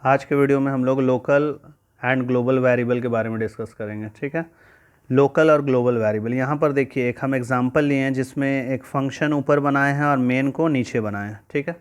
आज के वीडियो में हम लोग लोकल एंड ग्लोबल वेरिएबल के बारे में डिस्कस करेंगे। ठीक है, लोकल और ग्लोबल वेरिएबल। यहाँ पर देखिए एक हम एग्जांपल लिए हैं जिसमें एक फंक्शन ऊपर बनाए हैं और मेन को नीचे बनाए हैं। ठीक है,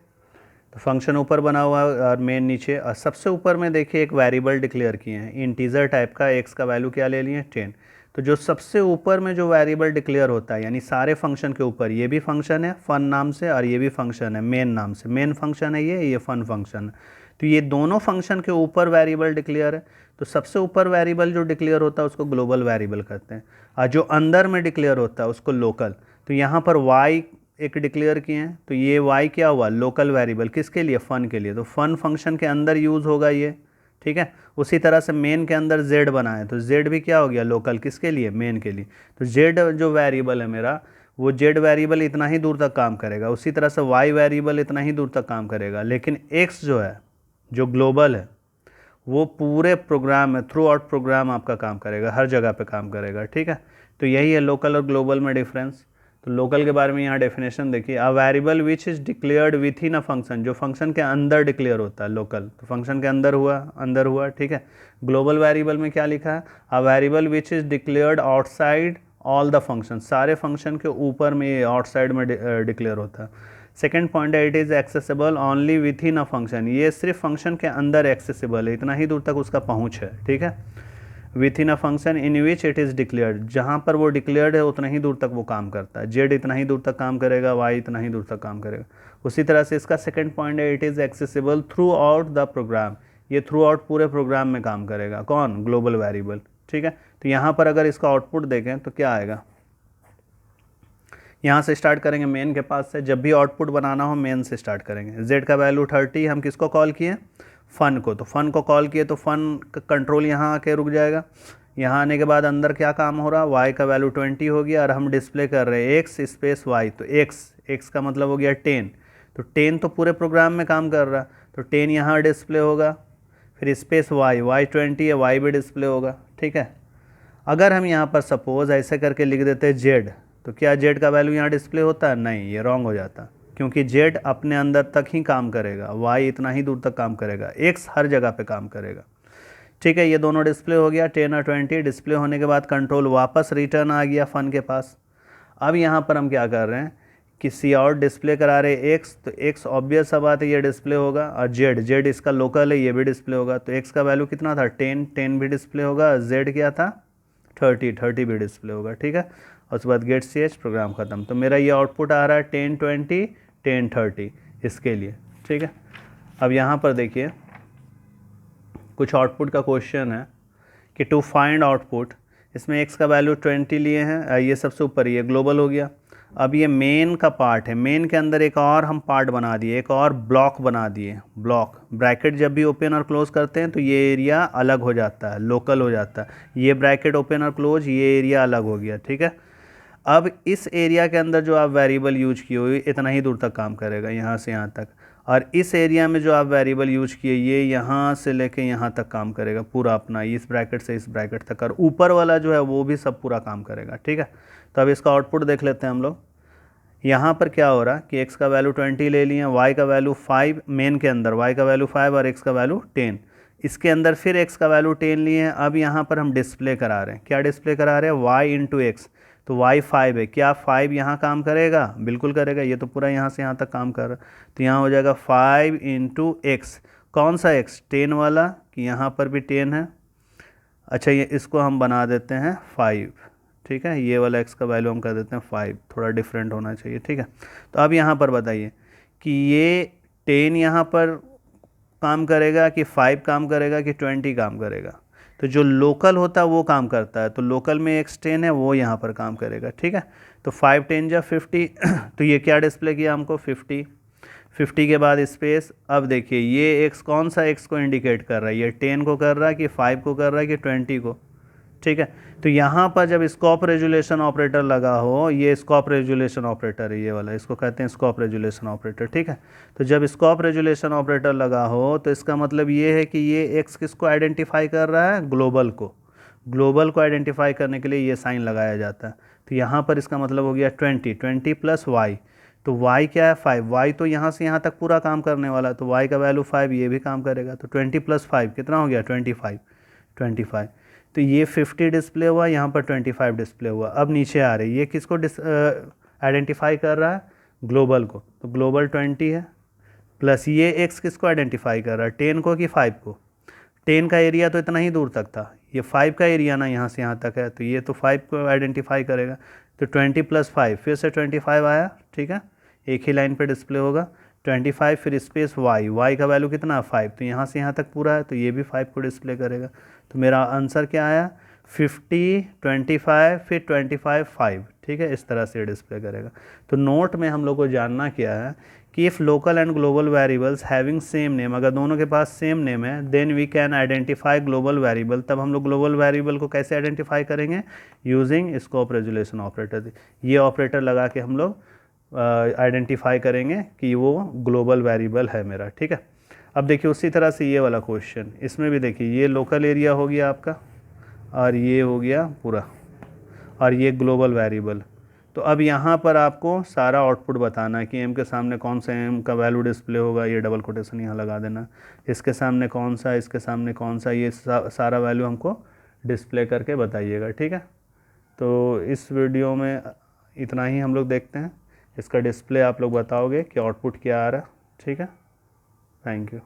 तो फंक्शन ऊपर बना हुआ है और मेन नीचे। और सबसे ऊपर में देखिए एक वेरिएबल डिक्लेयर किए हैं इंटीजर टाइप का, एक्स का वैल्यू क्या ले लिए 10। तो जो सबसे ऊपर में जो वेरिएबल डिक्लेयर होता है यानी सारे फंक्शन के ऊपर, ये भी फंक्शन है फन नाम से और ये भी फंक्शन है मेन नाम से। मेन फंक्शन है ये फन फंक्शन है। तो ये दोनों फंक्शन के ऊपर वेरिएबल डिक्लेयर है। तो सबसे ऊपर वेरिएबल जो डिक्लेयर होता है उसको ग्लोबल वेरिएबल कहते हैं, और जो अंदर में डिक्लेयर होता है उसको लोकल। तो यहाँ पर y एक डिक्लेयर किए हैं, तो ये y क्या हुआ, लोकल वेरिएबल। किसके लिए, फन के लिए। तो फन फंक्शन के अंदर यूज़ होगा ये। ठीक है, उसी तरह से मेन के अंदर z बना है, तो z भी क्या हो गया, लोकल। किसके लिए, मेन के लिए। तो z जो वेरिएबल है मेरा, वो z वेरिएबल इतना ही दूर तक काम करेगा। उसी तरह से y वेरिएबल इतना ही दूर तक काम करेगा। लेकिन x जो है, जो ग्लोबल है, वो पूरे प्रोग्राम में, थ्रू आउट प्रोग्राम आपका काम करेगा, हर जगह पे काम करेगा। ठीक है, तो यही है लोकल और ग्लोबल में डिफरेंस। तो लोकल के बारे में यहाँ डेफिनेशन देखिए, a variable which is declared with in a function, जो फंक्शन के अंदर डिक्लेयर होता है लोकल। तो फंक्शन के अंदर हुआ। ठीक है, ग्लोबल वेरिएबल में क्या लिखा है, a variable which is declared outside all the function, सारे फंक्शन के ऊपर में ये आउटसाइड में डिक्लेयर होता है। सेकेंड पॉइंट है, it is accessible only with in a function, ये सिर्फ फंक्शन के अंदर एक्सेसिबल है, इतना ही दूर तक उसका पहुंच है। ठीक है, with in a function in which it is declared, जहाँ पर वो डिक्लेयर्ड है उतना ही दूर तक वो काम करता है। जेड इतना ही दूर तक काम करेगा, वाई इतना ही दूर तक काम करेगा। उसी तरह से इसका सेकेंड पॉइंट है, it is accessible throughout the program, ये थ्रू आउट पूरे प्रोग्राम में काम करेगा। कौन, ग्लोबल वेरिएबल। ठीक है, तो यहाँ पर अगर इसका आउटपुट देखें तो क्या आएगा, यहाँ से स्टार्ट करेंगे मेन के पास से। जब भी आउटपुट बनाना हो मेन से स्टार्ट करेंगे। z का वैल्यू 30, हम किसको कॉल किए, फ़न को। तो फ़न को कॉल किए तो फ़न का कंट्रोल यहाँ आके रुक जाएगा। यहाँ आने के बाद अंदर क्या काम हो रहा, y का वैल्यू 20 हो गया और हम डिस्प्ले कर रहे हैं x स्पेस y। तो x का मतलब हो गया 10। तो 10 तो पूरे प्रोग्राम में काम कर रहा, तो 10 यहाँ डिस्प्ले होगा। फिर स्पेस y 20 है, y भी डिस्प्ले होगा। ठीक है, अगर हम यहाँ पर सपोज़ ऐसे करके लिख देते हैं z, तो क्या z का वैल्यू यहाँ डिस्प्ले होता है, नहीं, ये रॉन्ग हो जाता, क्योंकि z अपने अंदर तक ही काम करेगा, y इतना ही दूर तक काम करेगा, x हर जगह पे काम करेगा। ठीक है, ये दोनों डिस्प्ले हो गया, 10 और 20। डिस्प्ले होने के बाद कंट्रोल वापस रिटर्न आ गया फ़न के पास। अब यहाँ पर हम क्या कर रहे हैं कि सी आउट डिस्प्ले करा रहे x, तो x ऑब्वियस सा बात है ये डिस्प्ले होगा, और z इसका लोकल है, ये भी डिस्प्ले होगा। तो x का वैल्यू कितना था, 10 भी डिस्प्ले होगा, z क्या था 30 भी डिस्प्ले होगा। ठीक है, और उसके बाद गेट ch, प्रोग्राम ख़त्म। तो मेरा ये आउटपुट आ रहा है 10 20 10 30 इसके लिए। ठीक है, अब यहाँ पर देखिए कुछ आउटपुट का क्वेश्चन है कि टू फाइंड आउटपुट, इसमें x का वैल्यू 20 लिए हैं, ये सबसे ऊपर ये ग्लोबल हो गया। अब ये मेन का पार्ट है, मेन के अंदर एक और हम पार्ट बना दिए, एक और ब्लॉक बना दिए। ब्लॉक ब्रैकेट जब भी ओपन और क्लोज करते हैं तो ये एरिया अलग हो जाता है, लोकल हो जाता है। ये ब्रैकेट ओपन और क्लोज, ये एरिया अलग हो गया। ठीक है, अब इस एरिया के अंदर जो आप वेरिएबल यूज किए हुए इतना ही दूर तक काम करेगा, यहाँ से यहाँ तक। और इस एरिया में जो आप वेरिएबल यूज किए, ये यहाँ से लेके यहाँ तक काम करेगा पूरा अपना, इस ब्रैकेट से इस ब्रैकेट तक। और ऊपर वाला जो है वो भी सब पूरा काम करेगा। ठीक है, तो अब इसका आउटपुट देख लेते हैं हम लोग। यहाँ पर क्या हो रहा कि x का वैल्यू 20 ले लिए, y का वैल्यू 5, मेन के अंदर y का वैल्यू 5 और x का वैल्यू 10। इसके अंदर फिर x का वैल्यू 10 लिए हैं। अब यहाँ पर हम डिस्प्ले करा रहे हैं, क्या डिस्प्ले करा रहे हैं, y इंटू एक्स। तो y 5 है, क्या 5 यहाँ काम करेगा, बिल्कुल करेगा, ये तो पूरा यहाँ से यहाँ तक काम कर रहा है। तो यहाँ हो जाएगा 5 इंटू एक्स। कौन सा x, 10 वाला, कि यहाँ पर भी 10 है। अच्छा, ये इसको हम बना देते हैं 5। ठीक है, ये वाला x का वैल्यू हम कर देते हैं 5, थोड़ा डिफरेंट होना चाहिए। ठीक है, तो अब यहाँ पर बताइए कि ये 10 यहाँ पर काम करेगा कि 5 काम करेगा कि 20 काम करेगा। तो जो लोकल होता है वो काम करता है, तो लोकल में x 10 है, वो यहाँ पर काम करेगा। ठीक है, तो 5 10 जा 50 तो ये क्या डिस्प्ले किया हमको, 50 के बाद स्पेस। अब देखिए ये x कौन सा x को इंडिकेट कर रहा है, ये 10 को कर रहा है कि 5 को कर रहा है कि 20 को। ठीक है, तो यहाँ पर जब स्कोप रेजुलेशन ऑपरेटर लगा हो, ये स्कोप रेजुलेशन ऑपरेटर है, ये वाला, इसको कहते हैं स्कोप रेजुलेशन ऑपरेटर। ठीक है, तो जब स्कोप रेजुलेशन ऑपरेटर लगा हो तो इसका मतलब ये है कि ये एक्स किसको आइडेंटिफाई कर रहा है, ग्लोबल को। ग्लोबल को आइडेंटिफाई करने के लिए ये साइन लगाया जाता है। तो यहाँ पर इसका मतलब हो गया 20 प्लस वाई, तो y क्या है 5, y तो यहाँ से यहाँ तक पूरा काम करने वाला है, तो y का वैल्यू 5, ये भी काम करेगा। तो 20 + 5 कितना हो गया 25। तो ये 50 डिस्प्ले हुआ, यहाँ पर 25 डिस्प्ले हुआ। अब नीचे आ रही ये किसको आइडेंटिफाई कर रहा है, ग्लोबल को, तो ग्लोबल 20 है, प्लस ये x किसको आइडेंटिफाई कर रहा है, 10 को कि 5 को। 10 का एरिया तो इतना ही दूर तक था, ये 5 का एरिया ना यहाँ से यहाँ तक है, तो ये तो 5 को आइडेंटिफाई करेगा। तो 20 + 5 फिर से 25 आया, ठीक है, एक ही लाइन पे डिस्प्ले होगा। 25 फिर स्पेस y का वैल्यू कितना 5, तो यहाँ से यहाँ तक पूरा है, तो ये भी 5 को डिस्प्ले करेगा। तो मेरा आंसर क्या आया 50, 25 फिर 25 5, ठीक है, इस तरह से डिस्प्ले करेगा। तो नोट में हम लोग को जानना क्या है कि if local and global variables having same name, अगर दोनों के पास सेम नेम है, then we can identify global variable. तब हम लोग ग्लोबल वेरिएबल को कैसे आइडेंटिफाई करेंगे, यूजिंग स्कोप रेजोल्यूशन ऑपरेटर। ये ऑपरेटर लगा के हम लोग आइडेंटिफाई करेंगे कि वो ग्लोबल वेरिएबल है मेरा, ठीक है। अब देखिए उसी तरह से ये वाला क्वेश्चन, इसमें भी देखिए ये लोकल एरिया हो गया आपका, और ये हो गया पूरा, और ये ग्लोबल वेरिएबल। तो अब यहाँ पर आपको सारा आउटपुट बताना है कि एम के सामने कौन सा एम का वैल्यू डिस्प्ले होगा, ये डबल कोटेशन यहाँ लगा देना, इसके सामने कौन सा, इसके सामने कौन सा, ये सारा वैल्यू हमको डिस्प्ले करके बताइएगा, ठीक है। तो इस वीडियो में इतना ही हम लोग देखते हैं, इसका डिस्प्ले आप लोग बताओगे कि आउटपुट क्या आ रहा है, ठीक है। Thank you.